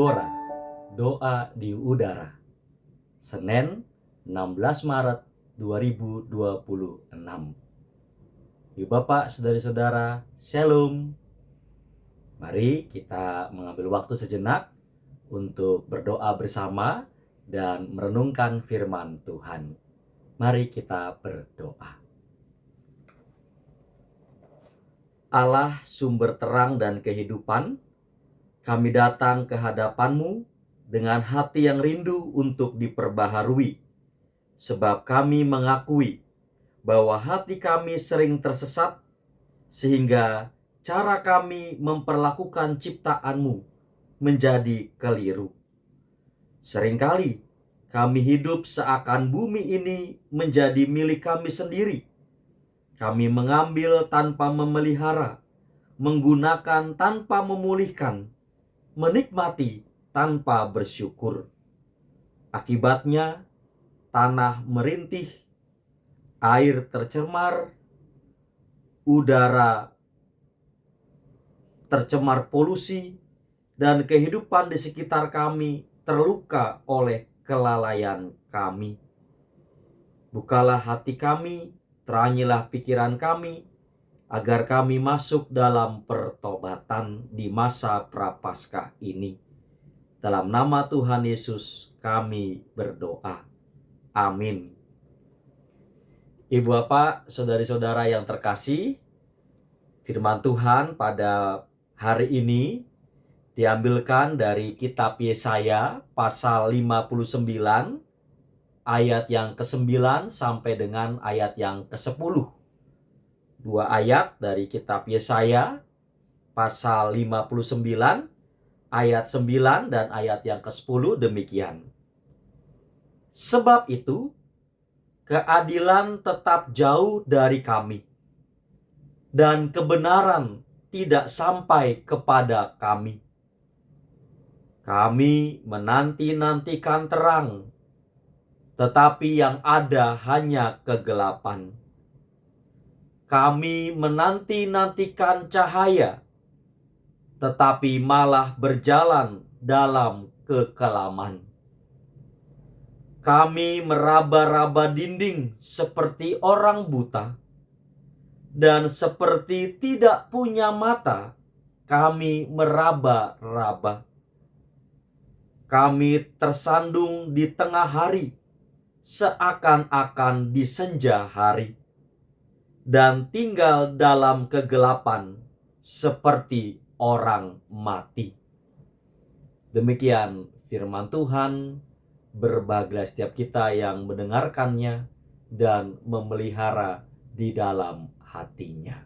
Gora, doa di udara. Senin, 16 Maret 2026. Yuk Bapak, saudara-saudara, Shalom. Mari kita mengambil waktu sejenak untuk berdoa bersama dan merenungkan firman Tuhan. Mari kita berdoa. Allah sumber terang dan kehidupan, kami datang ke hadapan-Mu dengan hati yang rindu untuk diperbaharui, sebab kami mengakui bahwa hati kami sering tersesat, sehingga cara kami memperlakukan ciptaan-Mu menjadi keliru. Seringkali kami hidup seakan bumi ini menjadi milik kami sendiri. Kami mengambil tanpa memelihara, menggunakan tanpa memulihkan, menikmati tanpa bersyukur. Akibatnya, tanah merintih, air tercemar, udara tercemar polusi, dan kehidupan di sekitar kami terluka oleh kelalaian kami. Bukalah hati kami, terangilah pikiran kami, agar kami masuk dalam pertobatan di masa prapaskah ini. Dalam nama Tuhan Yesus kami berdoa. Amin. Ibu bapak, saudari-saudara yang terkasih, firman Tuhan pada hari ini diambilkan dari kitab Yesaya pasal 59 ayat yang ke-9 sampai dengan ayat yang ke-10. Dua ayat dari kitab Yesaya pasal 59 ayat 9 dan ayat yang ke-10 demikian. Sebab itu, keadilan tetap jauh dari kami, dan kebenaran tidak sampai kepada kami. Kami menanti-nantikan terang, tetapi yang ada hanya kegelapan. Kami menanti-nantikan cahaya, tetapi malah berjalan dalam kekelaman. Kami meraba-raba dinding seperti orang buta, dan seperti tidak punya mata, kami meraba-raba. Kami tersandung di tengah hari, seakan-akan di senja hari, dan tinggal dalam kegelapan seperti orang mati. Demikian firman Tuhan. Berbahagia setiap kita yang mendengarkannya dan memelihara di dalam hatinya.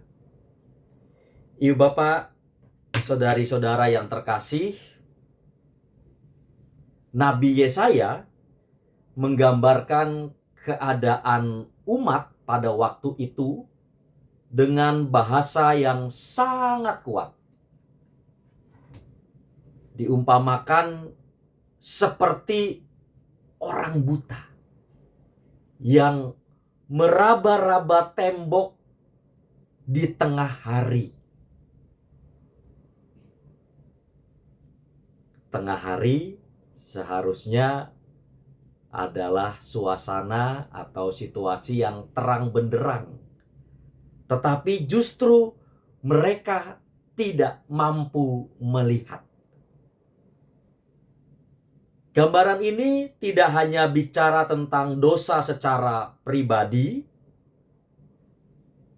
Ibu bapak, saudari-saudara yang terkasih, Nabi Yesaya menggambarkan keadaan umat pada waktu itu dengan bahasa yang sangat kuat. Diumpamakan seperti orang buta yang meraba-raba tembok di tengah hari. Tengah hari seharusnya adalah suasana atau situasi yang terang benderang. Tetapi justru mereka tidak mampu melihat. Gambaran ini tidak hanya bicara tentang dosa secara pribadi,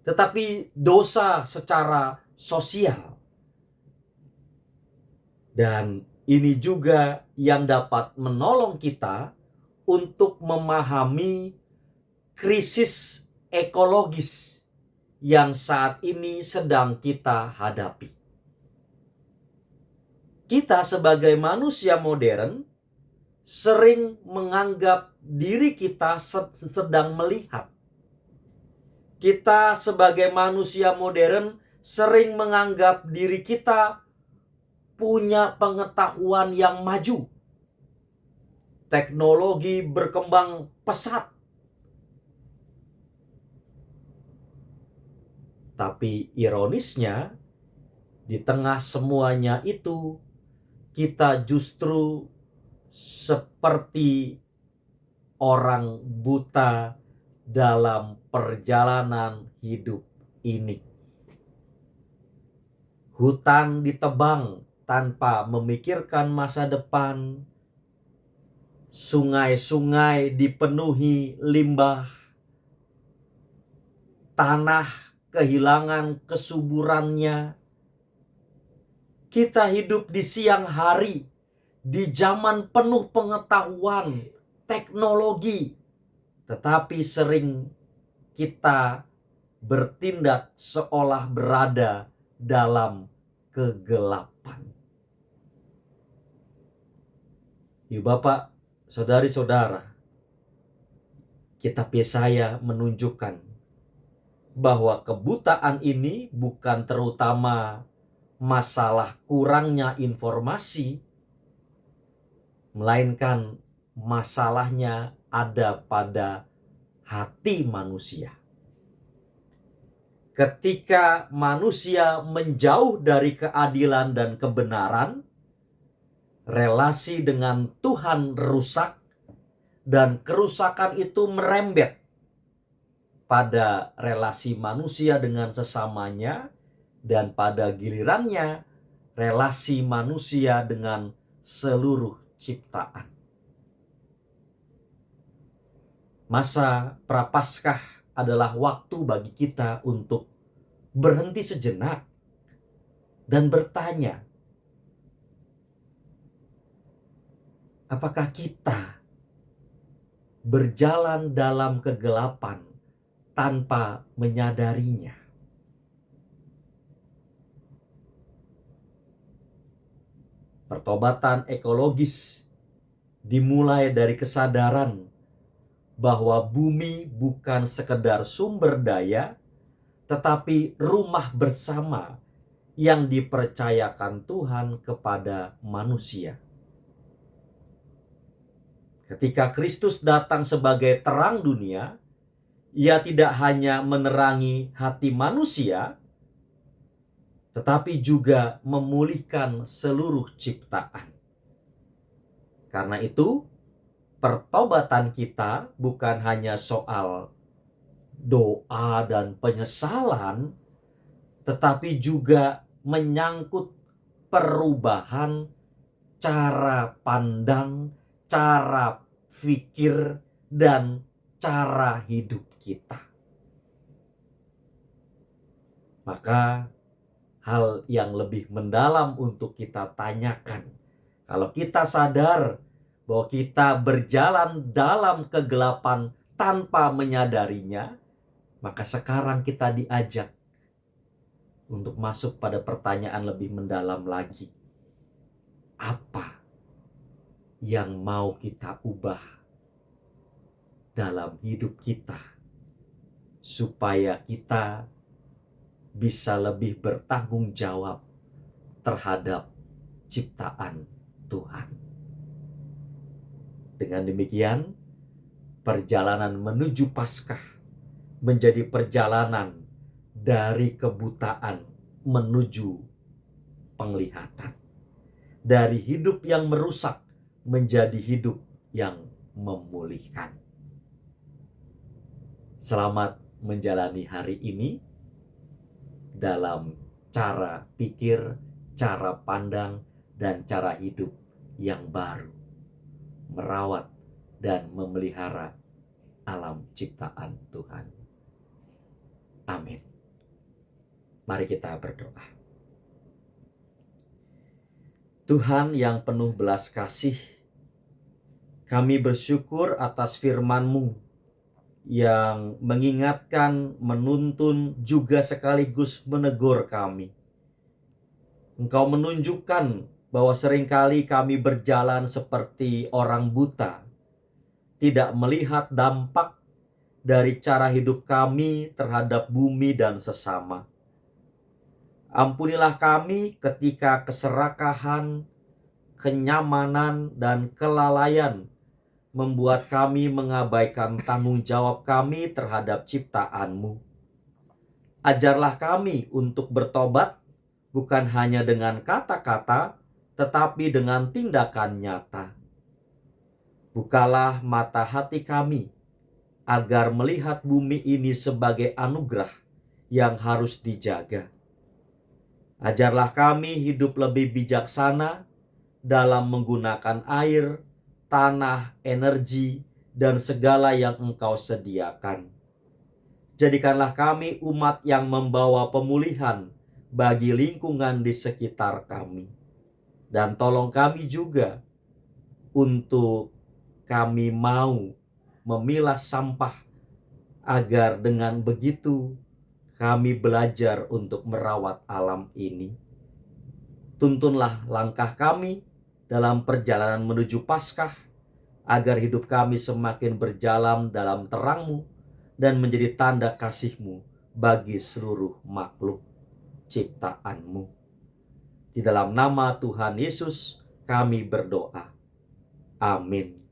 tetapi dosa secara sosial. Dan ini juga yang dapat menolong kita untuk memahami krisis ekologis yang saat ini sedang kita hadapi. Kita sebagai manusia modern sering menganggap diri kita sedang melihat. Kita sebagai manusia modern sering menganggap diri kita punya pengetahuan yang maju. Teknologi berkembang pesat. Tapi ironisnya, di tengah semuanya itu, kita justru seperti orang buta dalam perjalanan hidup ini. Hutan ditebang tanpa memikirkan masa depan. Sungai-sungai dipenuhi limbah. Tanah kehilangan kesuburannya. Kita hidup di siang hari, di zaman penuh pengetahuan, teknologi, tetapi sering kita bertindak seolah berada dalam kegelapan. Ibu bapak, saudari-saudara, kitab Yesaya menunjukkan bahwa kebutaan ini bukan terutama masalah kurangnya informasi, melainkan masalahnya ada pada hati manusia. Ketika manusia menjauh dari keadilan dan kebenaran, relasi dengan Tuhan rusak, dan kerusakan itu merembet pada relasi manusia dengan sesamanya, dan pada gilirannya relasi manusia dengan seluruh ciptaan. Masa Prapaskah adalah waktu bagi kita untuk berhenti sejenak dan bertanya, apakah kita berjalan dalam kegelapan tanpa menyadarinya? Pertobatan ekologis dimulai dari kesadaran bahwa bumi bukan sekedar sumber daya, tetapi rumah bersama yang dipercayakan Tuhan kepada manusia. Ketika Kristus datang sebagai terang dunia, Ia tidak hanya menerangi hati manusia, tetapi juga memulihkan seluruh ciptaan. Karena itu, pertobatan kita bukan hanya soal doa dan penyesalan, tetapi juga menyangkut perubahan cara pandang, cara pikir, dan cara hidup kita. Maka hal yang lebih mendalam untuk kita tanyakan, kalau kita sadar bahwa kita berjalan dalam kegelapan tanpa menyadarinya, maka sekarang kita diajak untuk masuk pada pertanyaan lebih mendalam lagi. Apa yang mau kita ubah dalam hidup kita supaya kita bisa lebih bertanggung jawab terhadap ciptaan Tuhan. Dengan demikian, perjalanan menuju Paskah menjadi perjalanan dari kebutaan menuju penglihatan. Dari hidup yang merusak menjadi hidup yang memulihkan. Selamat menjalani hari ini dalam cara pikir, cara pandang, dan cara hidup yang baru. Merawat dan memelihara alam ciptaan Tuhan. Amin. Mari kita berdoa. Tuhan yang penuh belas kasih, kami bersyukur atas firman-Mu yang mengingatkan, menuntun, juga sekaligus menegur kami. Engkau menunjukkan bahwa seringkali kami berjalan seperti orang buta, tidak melihat dampak dari cara hidup kami terhadap bumi dan sesama. Ampunilah kami ketika keserakahan, kenyamanan, dan kelalaian membuat kami mengabaikan tanggung jawab kami terhadap ciptaan-Mu. Ajarlah kami untuk bertobat bukan hanya dengan kata-kata, tetapi dengan tindakan nyata. Bukalah mata hati kami, agar melihat bumi ini sebagai anugerah yang harus dijaga. Ajarlah kami hidup lebih bijaksana dalam menggunakan air, tanah, energi, dan segala yang Engkau sediakan. Jadikanlah kami umat yang membawa pemulihan bagi lingkungan di sekitar kami. Dan tolong kami juga untuk kami mau memilah sampah, agar dengan begitu kami belajar untuk merawat alam ini. Tuntunlah langkah kami dalam perjalanan menuju Paskah, agar hidup kami semakin berjalan dalam terang-Mu dan menjadi tanda kasih-Mu bagi seluruh makhluk ciptaan-Mu. Di dalam nama Tuhan Yesus kami berdoa. Amin.